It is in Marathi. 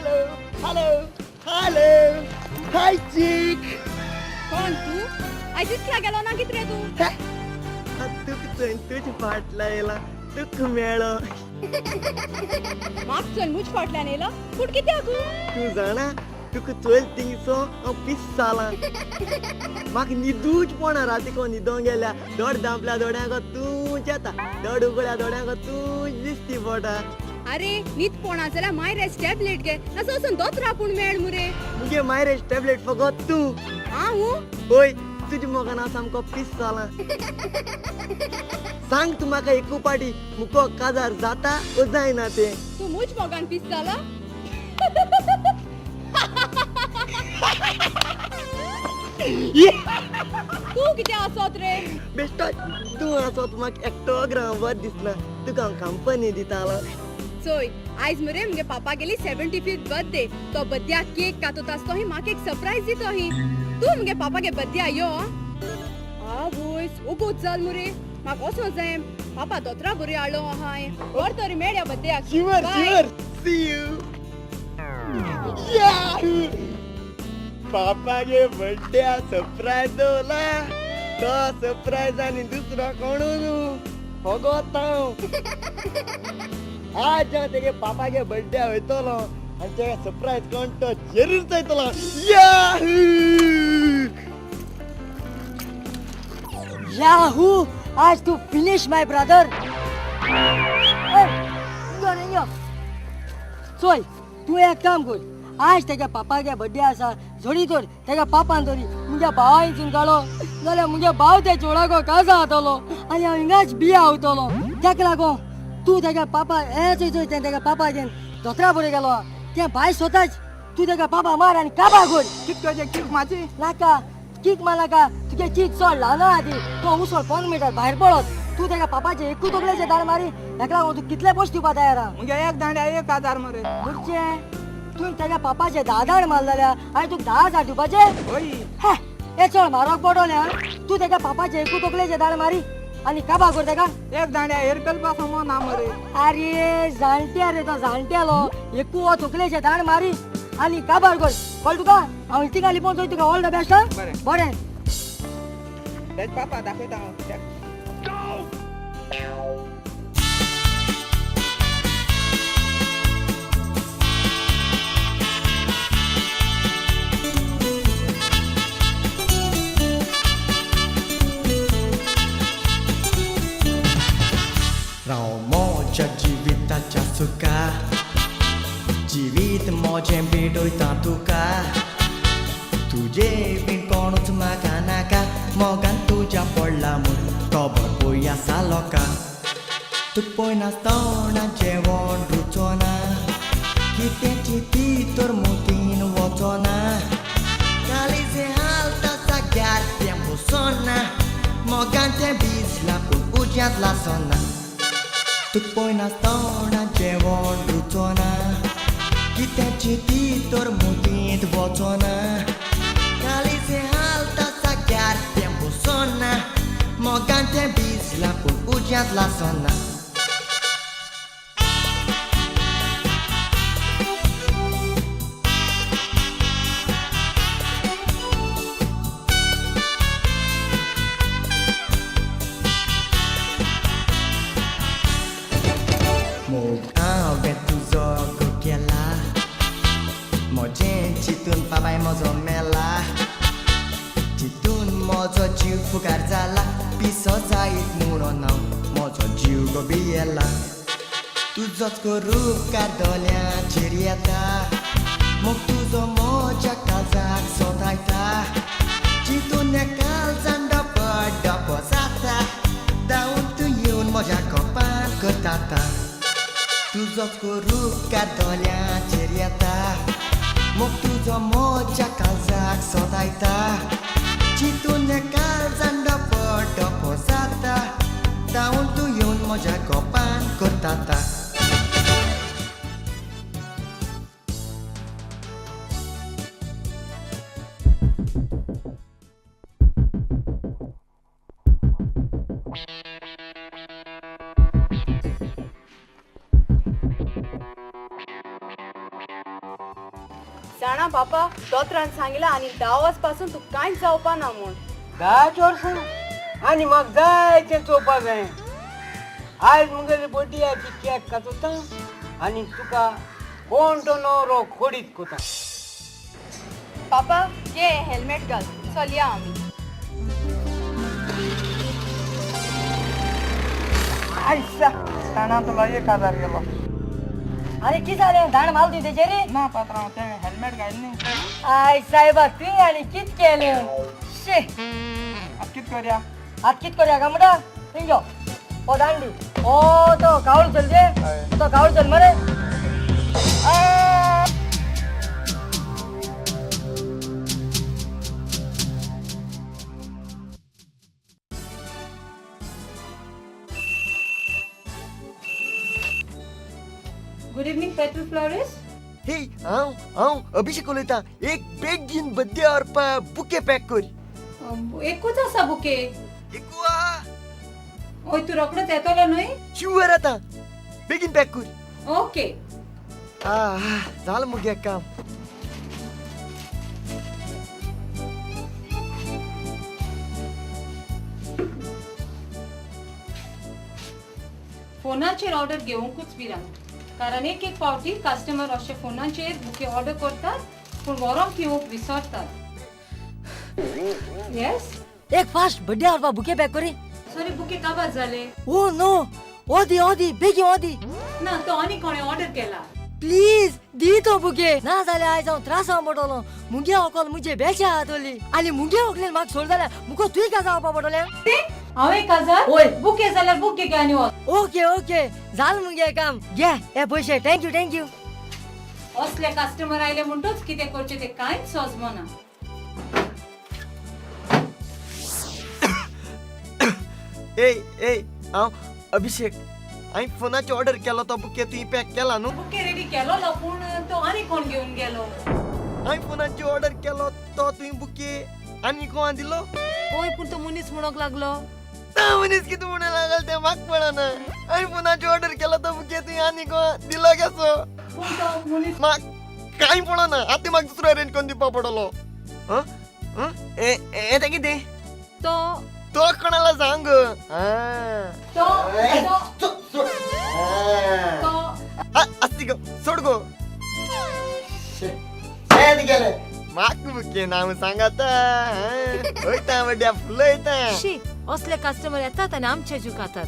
Hello. Hello. Hi, chick. कोण तू आयजीतला गेलो ना कित रे तू तुक तुझ फाटलायला तुक मेळो म्हाक चल मुझ फाटल्यान येला कुठ कित्या तू जाणा तुक चोल तिंगसो पिस्साला म्हाक न्हिदूच पडना रातीको न्हिदोंक गेल्या दोड धांपल्या दोड्यांक तूच येता दोड उगड्या दोड्यांक तूच दिसती पडटा अरे नीत पोणा जाल्यार मायरेस टॅबलेट घे असो वचून दोतरा पूण मेळ मुरे मुगे मायरेज टॅबलेट फकत तू हांव होय तुझ्या मोगान हांव सामको पिस्साला सांग तू म्हाका एकू पाटी मुको काजार जाता ओ जायना ते तू मुझ मोगान पीस जाला तू किती आसोत रे बेश्टो तू आसोत म्हाका एकटो ग्रामवर दिसना तुका कंपनी दितालो चोय आयज मरे मुगे पापा गेली 75th बर्थडे तो बर्थडे केक कातोत आसतो ही म्हाका एक सरप्राइज दितो ही तू मुगे पापा गे बर्थडे यो आ बोयस ओगो चल मुरे म्हाका वचो जाय पापा दोतरा बरी आलो हाय वर तरी मेळ्या birthday Sure. See you. Yahoo! पापागे बर्थडे सरप्राइज दोला तो सरप्राइज आनी दुसरो कोणू फगोत आज तेगे पापागे बर्थडे होयतलो आनी ते सरप्राइज कोण तो जरूर जायतलो याहू Yahoo! आज तू फिनिश माय ब्रदर चोय तू एक काम कर आज तेगे पापागे बर्थडे आसा जोडी तर तेगे पापान तरी मुगे भावा हिंचून काडो जाल्यार मुगे भाव ते चोडाको काजा जातलो आनी हांव हिंगाच बिया आवतलो तेका लागून तू तेगे पापा हे चोय तेगे पापा घेवन दोतरा बरे गेलो ते भाय स्वताच तू तेगे पापा मार आनी काबा कर कित कशें किक माची नाका किक मानाका तुगे चीक चड ल्हान आदी तो उसळ 5 मिटर भायर पडत तू तेगे पापाचे एकू तकलेचे दाड मारी हेका लागून तू कितले पयशे दिवपा तयार आहा मुगे एक दांड्या 1000 मरे बुरचे तू तेगे पापाचे 10 दाड मार जाल्यार आनी तुका 10,000 दिवपाचे होय हे चड म्हारग पडोले तू तेगे पापाचे एकू तकलेचे दाड मारी आनी काबा कर तेका एक दांड्या हेरकलपा समो ना मरे अरे जाणटे रे तो जाणटेलो एकू तकलेचे दाड मारी आनी काबार कर कळ तुका हांव तिका लिपोन थंय तुका ऑल द बेस्ट बरें. बरें तेज पापा दाखयता हांव Ramoja jiwitacha suka Jiwit moje bedoi tatuka Tuje bin konut makanaka Mogan tuja porlamun Kobar poya saloka Tupoi na stona jewon rutona Kite citi turmutin wotona Kali se halta sagar tiempo sona Mogan te bisla pun ujat la sona Tupoi na stona jewon rutona Kita citi turmutin wotona Kali se halta sagar tiempo sona Mogan te bisla pun ujat la sona Papai mozo mela Chitun mozo jiu fugar zala Piso zait muro nau Mozo jiu go biela Tu zot ko rup kadolya chiriata Mok tu zo moja kazak sotaita Chitun ne kalzan dopo sata Daun tu yun moja kopan kotata Tu zot ko rup kadolya chiriata Mok tu zo moja kazak sotaita Chitune kalzan dopo sata Daun tu yun moja kopan kotata जाणा पापा दोतरान सांगितलं आणि 10 वाजपासून तू कांयच जावपा ना म्हूण 10 वर्सां आनी म्हाका जाय तें चोवपा जाय आयज मुगेली बड्डेयाची केक कातोता आनी तुका कोण तो नवरो खोडीत कोता पापा घे हेल्मेट घाल चलया आमी आयसा ताणा तुला 1000 गेलो अरे कितें जालें धाण माल दी तेजेर ना पात्रांव तें हेल्मेट घाल न्ही आय सायबा तुवें आनी कितें केलें शे आतां कितें करया आतां कितें करया काय म्हणटा थिंग ओ दांडी ओ तो कावळ चल दे तो कावळ चल मरे गुड इवनिंग पेट्रोल फ्लोरिस हे हांव अभिषेक उलयतां एक बेगीन बड्डे व्हरपा बुके पॅक कर एकूच आसा बुके एकू आहा ओय तू रोकडोच येतलो न्हय शुअर आतां बेगीन पॅक कर ओके झालं मुगे काम फोनाचेर ऑर्डर घेवंकूच भिरांत कारण एक फावटी कस्टमर अशे फोनाचेर बुके ऑर्डर करतात पूण व्हरोंक येवंक विसरतात येस एक फास्ट बड्डे व्हरपा बुके पॅक करी सॉरी बुके काबार जाले ओ नो ओदी बेगीन ओदी ना तो आनी कोणे ऑर्डर केला प्लीज दी तो बुके ना जाल्यार आयज हांव त्रासां पडटलो मुगे ओकोल मुजे बेच्या हातोली आनी मुगे ओकलेन म्हाका सोड जाल्यार मुको तुवें का जावपा पडटलें हांवें काजार ओय. बुके जाल्यार बुके घेवन यो ओके जाल मुगे काम घे हे पयशे थँक्यू असले कस्टमर आयले म्हणटूच कितें करचें तें कांयच सोजमना ए हांव अभिषेक हांवें फोनाचेर ऑर्डर केलो तो बुके तुवें पॅक केला न्हू बुके रेडी केलो पूण तो आनी कोण घेवन गेलो हांवें फोनाचेर ऑर्डर केलो तो तुवें बुके आनी कोण दिलो ओय पूण तो मनीस म्हणूंक लागलो मनीस कितें म्हणून लागल तें म्हाका कळना हांवें फोनाचेर ऑर्डर केलो तो बुके तुवें आनी कोण दिलो कसो पूण तो मनीस म्हाका कांय पळना आतां म्हाका दुसरो अरेंज करून दिवपा पडलो येता कितें तो तो कोणाला सांग तो अस्ती गो सोड गो गेले म्हाका बुके नाव सांगाता वयता बड्या फुलं येता असले कस्टमर येतात आनी आमचे जुकातात